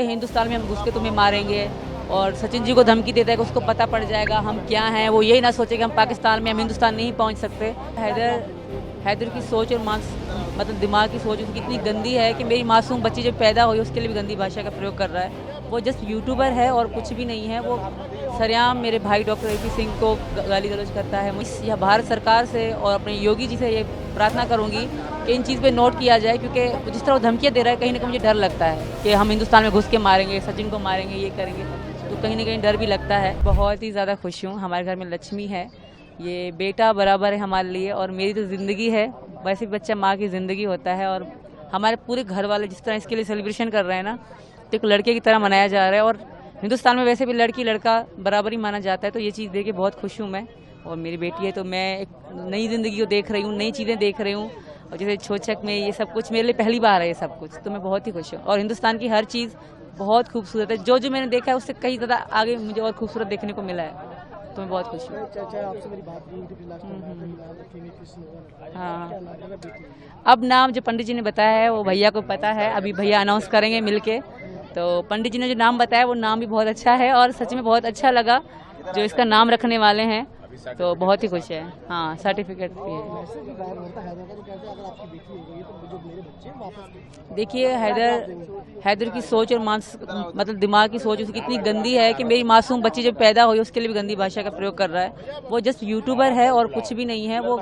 हिंदुस्तान में हम घुस के तुम्हें मारेंगे, और सचिन जी को धमकी देता है कि उसको पता पड़ जाएगा हम क्या हैं। वो यही ना सोचे कि हम पाकिस्तान में, हम हिंदुस्तान नहीं पहुंच सकते। हैदर की सोच और मतलब दिमाग की सोच उसकी इतनी गंदी है कि मेरी मासूम बच्ची जब पैदा हुई उसके लिए भी गंदी भाषा का प्रयोग कर रहा है। वो जस्ट यूट्यूबर है और कुछ भी नहीं है। वो सरेआम मेरे भाई डॉक्टर AP सिंह को गाली गलौज करता है। यह भारत सरकार से और अपने योगी जी से ये प्रार्थना करूंगी कि इन चीज़ पे नोट किया जाए, क्योंकि जिस तरह वो धमकियाँ दे रहा है कहीं ना कहीं मुझे डर लगता है कि हम हिंदुस्तान में घुस के मारेंगे, सचिन को मारेंगे, ये करेंगे, तो कहीं ना कहीं डर भी लगता है। बहुत ही ज़्यादा खुश हूँ। हमारे घर में लक्ष्मी है, ये बेटा बराबर है हमारे लिए, और मेरी तो ज़िंदगी है। वैसे भी बच्चा माँ की ज़िंदगी होता है, और हमारे पूरे घर वाले जिस तरह इसके लिए सेलिब्रेशन कर रहे हैं ना, तो एक लड़के की तरह मनाया जा रहा है। और हिंदुस्तान में वैसे भी लड़की लड़का बराबर ही माना जाता है, तो ये चीज़ देख के बहुत खुश हूँ मैं। और मेरी बेटी है तो मैं एक नई ज़िंदगी को देख रही हूँ, नई चीज़ें देख रही हूँ। और जैसे छोचक में ये सब कुछ मेरे लिए पहली बार है, ये सब कुछ, तो मैं बहुत ही खुश हूँ। और हिंदुस्तान की हर चीज़ बहुत खूबसूरत है। जो जो मैंने देखा है उससे कहीं ज़्यादा आगे मुझे और खूबसूरत देखने को मिला है, तो मैं बहुत खुश हूँ। हाँ, अब नाम जो पंडित जी ने बताया है वो भैया को पता है, अभी भैया अनाउंस करेंगे मिलके। तो पंडित जी ने जो नाम बताया वो नाम भी बहुत अच्छा है, और सच में बहुत अच्छा लगा जो इसका नाम रखने वाले हैं, तो बहुत ही खुश है। हाँ, सर्टिफिकेट भी है। देखिए, हैदर की सोच और मतलब दिमाग की सोच उसकी इतनी गंदी है कि मेरी मासूम बच्ची जब पैदा हुई उसके लिए भी गंदी भाषा का प्रयोग कर रहा है। वो जस्ट यूट्यूबर है और कुछ भी नहीं है। वो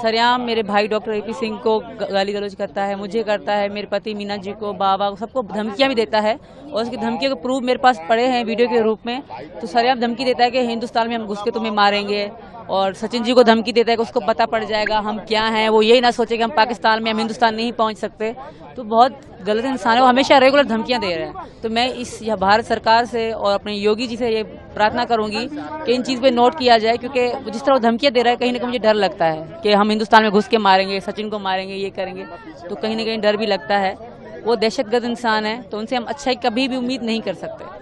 सरेआम मेरे भाई डॉक्टर AP सिंह को गाली गलौज करता है, मुझे करता है, मेरे पति मीना जी को, बाबा को, सबको धमकियां भी देता है। और उसकी धमकियों के प्रूफ मेरे पास पड़े हैं वीडियो के रूप में। तो सरेआम धमकी देता है कि हिंदुस्तान में हम घुस के तुम्हें मारेंगे, और सचिन जी को धमकी देता है कि उसको पता पड़ जाएगा हम क्या हैं। वो यही ना सोचे कि हम पाकिस्तान में, हम हिंदुस्तान नहीं पहुंच सकते। तो बहुत गलत इंसान है, वो हमेशा रेगुलर धमकियां दे रहे हैं। तो मैं यह भारत सरकार से और अपने योगी जी से ये प्रार्थना करूंगी कि इन चीज़ पे नोट किया जाए, क्योंकि जिस तरह वो धमकियां दे रहा है कहीं ना कहीं मुझे डर लगता है कि हम हिंदुस्तान में घुस के मारेंगे, सचिन को मारेंगे, ये करेंगे, तो कहीं ना कहीं डर भी लगता है। वो दहशतगर्द इंसान है, तो उनसे हम अच्छाई कभी भी उम्मीद नहीं कर सकते।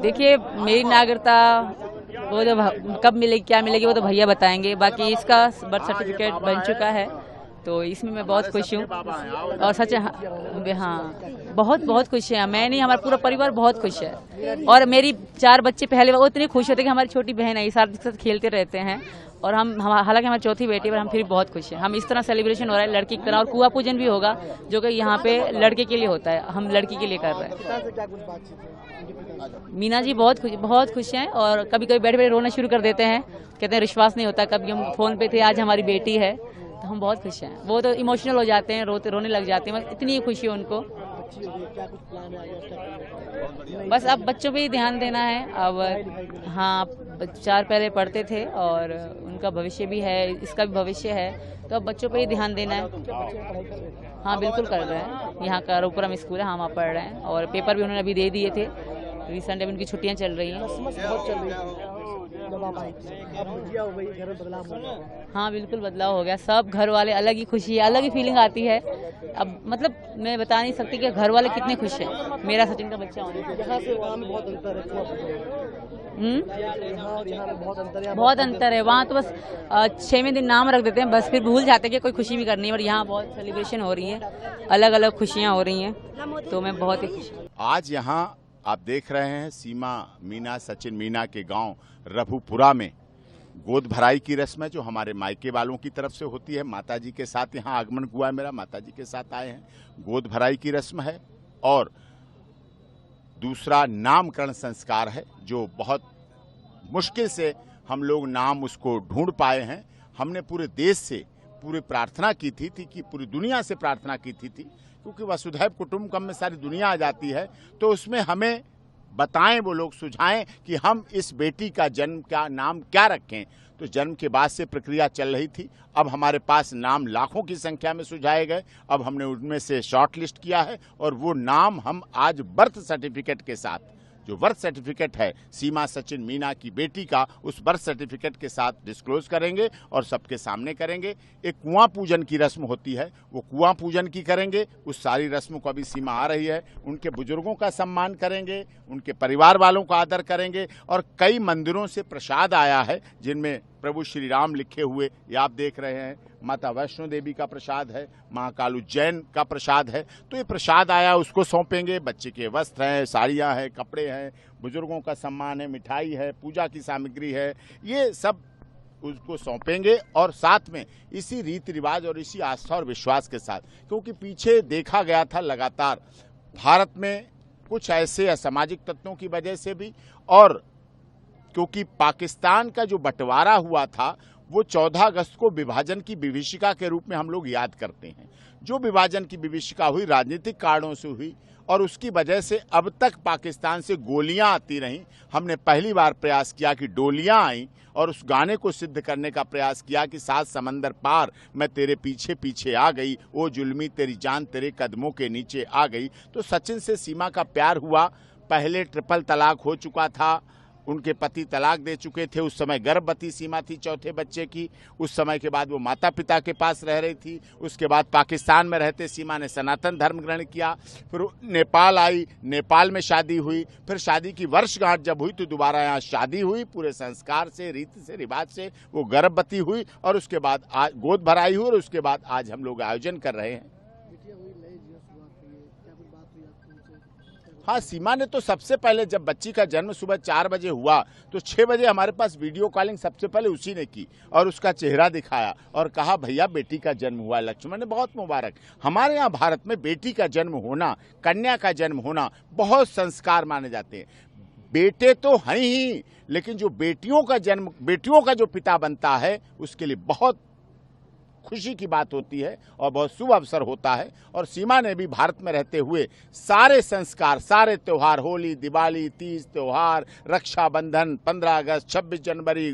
देखिए, मेरी नागरिकता वो जो कब मिलेगी, क्या मिलेगी, वो तो भैया बताएंगे। बाकी इसका बर्थ सर्टिफिकेट बन चुका है, तो इसमें मैं बहुत खुश हूँ। और सच, हाँ, बहुत बहुत खुश है। मैं नहीं, हमारा पूरा परिवार बहुत खुश है। और मेरी 4 बच्चे पहले वो इतने खुश होते कि हमारी छोटी बहन है, साथ साथ खेलते रहते हैं। और हम हालांकि हमारी चौथी बेटी, पर हम फिर बहुत खुश हैं। हम इस तरह सेलिब्रेशन हो रहा है लड़की की तरह, और कुआं पूजन भी होगा जो कि यहाँ पे लड़के के लिए होता है, हम लड़की के लिए कर रहे हैं। मीना जी बहुत खुश हैं, और कभी कभी बैठे बैठे रोना शुरू कर देते हैं, कहते हैं विश्वास नहीं होता, कभी हम फोन पे थे, आज हमारी बेटी है। तो हम बहुत खुश हैं। वो तो इमोशनल हो जाते हैं, रोने लग जाते हैं, इतनी खुशी है उनको। बस अब बच्चों पे ही ध्यान देना है। अब हाँ, 4 पहले पढ़ते थे और उनका भविष्य भी है, इसका भी भविष्य है, तो अब बच्चों पे ही ध्यान देना है। हाँ, बिल्कुल कर रहे हैं। यहाँ का रूपरम स्कूल है, हम वहाँ पढ़ रहे हैं, और पेपर भी उन्होंने अभी दे दिए थे रिसेंट। अभी उनकी छुट्टियाँ चल रही हैं। हाँ, बिल्कुल बदलाव हो गया। सब घर वाले, अलग ही खुशी है, अलग ही फीलिंग आती है। अब मतलब मैं बता नहीं सकती कि घर वाले कितने खुश हैं मेरा सचिन का बच्चा होने से। बहुत अंतर है। वहाँ तो बस 6वें दिन नाम रख देते हैं, बस फिर भूल जाते हैं कि कोई खुशी भी करनी है। और यहाँ बहुत सेलिब्रेशन हो रही है, अलग अलग खुशियाँ हो रही हैं, तो मैं बहुत ही खुश हूँ। आज यहाँ आप देख रहे हैं सीमा मीना, सचिन मीना के गांव रघुपुरा में गोद भराई की रस्म है, जो हमारे मायके वालों की तरफ से होती है। माताजी के साथ यहाँ आगमन हुआ है मेरा, माताजी के साथ आए हैं। गोद भराई की रस्म है, और दूसरा नामकरण संस्कार है, जो बहुत मुश्किल से हम लोग नाम उसको ढूंढ पाए हैं। हमने पूरे देश से पूरी प्रार्थना की थी कि पूरी दुनिया से प्रार्थना की थी, क्योंकि वसुधैव कुटुंबकम में सारी दुनिया आ जाती है, तो उसमें हमें बताएं, वो लोग सुझाएं कि हम इस बेटी का जन्म का नाम क्या रखें। तो जन्म के बाद से प्रक्रिया चल रही थी। अब हमारे पास नाम लाखों की संख्या में सुझाए गए। अब हमने उनमें से शॉर्ट लिस्ट किया है, और वो नाम हम आज बर्थ सर्टिफिकेट के साथ, जो बर्थ सर्टिफिकेट है सीमा सचिन मीना की बेटी का, उस बर्थ सर्टिफिकेट के साथ डिस्क्लोज करेंगे और सबके सामने करेंगे। एक कुआं पूजन की रस्म होती है, वो कुआं पूजन की करेंगे। उस सारी रस्म को अभी सीमा आ रही है। उनके बुजुर्गों का सम्मान करेंगे, उनके परिवार वालों का आदर करेंगे, और कई मंदिरों से प्रसाद आया है, जिनमें प्रभु श्री राम लिखे हुए, ये आप देख रहे हैं। माता वैष्णो देवी का प्रसाद है, महाकाल उज्जैन का प्रसाद है। तो ये प्रसाद आया, उसको सौंपेंगे। बच्चे के वस्त्र हैं, साड़ियाँ हैं, कपड़े हैं, बुजुर्गों का सम्मान है, मिठाई है, पूजा की सामग्री है, ये सब उसको सौंपेंगे। और साथ में इसी रीति रिवाज और इसी आस्था और विश्वास के साथ, क्योंकि पीछे देखा गया था लगातार भारत में कुछ ऐसे असामाजिक तत्वों की वजह से भी, और क्योंकि पाकिस्तान का जो बंटवारा हुआ था वो 14 अगस्त को विभाजन की विभीषिका के रूप में हम लोग याद करते हैं। जो विभाजन की विभीषिका हुई राजनीतिक कारणों से हुई, और उसकी वजह से अब तक पाकिस्तान से गोलियां आती रहीं। हमने पहली बार प्रयास किया कि डोलियां आईं, और उस गाने को सिद्ध करने का प्रयास किया कि 7 समंदर पार मैं तेरे पीछे पीछे आ गई, ओ जुल्मी तेरी जान तेरे कदमों के नीचे आ गई। तो सचिन से सीमा का प्यार हुआ। पहले ट्रिपल तलाक हो चुका था, उनके पति तलाक दे चुके थे। उस समय गर्भवती सीमा थी चौथे बच्चे की। उस समय के बाद वो माता पिता के पास रह रही थी। उसके बाद पाकिस्तान में रहते सीमा ने सनातन धर्म ग्रहण किया। फिर नेपाल आई, नेपाल में शादी हुई। फिर शादी की वर्षगांठ जब हुई तो दोबारा यहाँ शादी हुई, पूरे संस्कार से, रीति से, रिवाज से वो गर्भवती हुई। और उसके बाद आज गोद भराई हुई, और उसके बाद आज हम लोग आयोजन कर रहे हैं। हाँ, सीमा ने तो सबसे पहले जब बच्ची का जन्म सुबह 4 बजे हुआ तो 6 बजे हमारे पास वीडियो कॉलिंग सबसे पहले उसी ने की और उसका चेहरा दिखाया और कहा भैया बेटी का जन्म हुआ। लक्ष्मण ने बहुत मुबारक। हमारे यहाँ भारत में बेटी का जन्म होना, कन्या का जन्म होना बहुत संस्कार माने जाते हैं। बेटे तो हैं ही, लेकिन जो बेटियों का जो पिता बनता है उसके लिए बहुत खुशी की बात होती है और बहुत शुभ अवसर होता है। और सीमा ने भी भारत में रहते हुए सारे संस्कार, सारे त्योहार, होली, दिवाली, तीज त्योहार, रक्षाबंधन, 15 अगस्त, 26 जनवरी,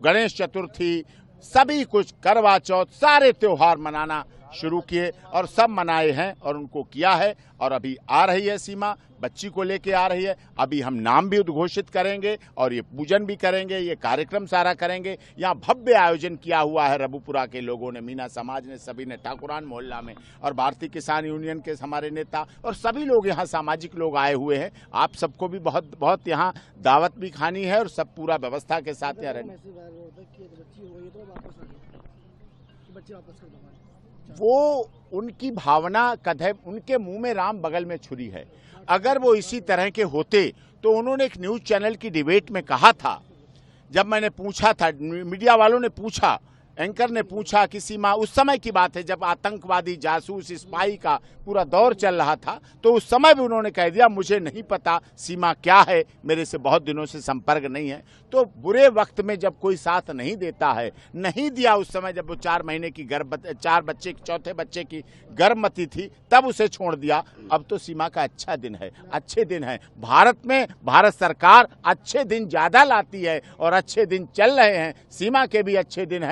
गणेश चतुर्थी, सभी कुछ, करवा चौथ, सारे त्योहार मनाना शुरू किए और सब मनाए हैं और उनको किया है। और अभी आ रही है सीमा, बच्ची को लेके आ रही है। अभी हम नाम भी उद्घोषित करेंगे और ये पूजन भी करेंगे, ये कार्यक्रम सारा करेंगे। यहाँ भव्य आयोजन किया हुआ है रबुपुरा के लोगों ने, मीना समाज ने, सभी ने, ठाकुरान मोहल्ला में, और भारतीय किसान यूनियन के हमारे नेता और सभी लोग यहाँ सामाजिक लोग आए हुए हैं। आप सबको भी बहुत बहुत यहाँ दावत भी खानी है और सब पूरा व्यवस्था के साथ यहाँ रहना। वो उनकी भावना कदम, उनके मुंह में राम बगल में छुरी है। अगर वो इसी तरह के होते तो उन्होंने एक न्यूज चैनल की डिबेट में कहा था, जब मैंने पूछा था, मीडिया वालों ने पूछा, एंकर ने पूछा कि सीमा, उस समय की बात है जब आतंकवादी, जासूस, स्पाई का पूरा दौर चल रहा था, तो उस समय भी उन्होंने कह दिया मुझे नहीं पता सीमा क्या है, मेरे से बहुत दिनों से संपर्क नहीं है। तो बुरे वक्त में जब कोई साथ नहीं देता है, नहीं दिया उस समय जब वो 4 महीने की चौथे बच्चे की गर्भवती थी, तब उसे छोड़ दिया। अब तो सीमा का अच्छा दिन है, अच्छे दिन है। भारत में भारत सरकार अच्छे दिन ज्यादा लाती है और अच्छे दिन चल रहे हैं। सीमा के भी अच्छे दिन है।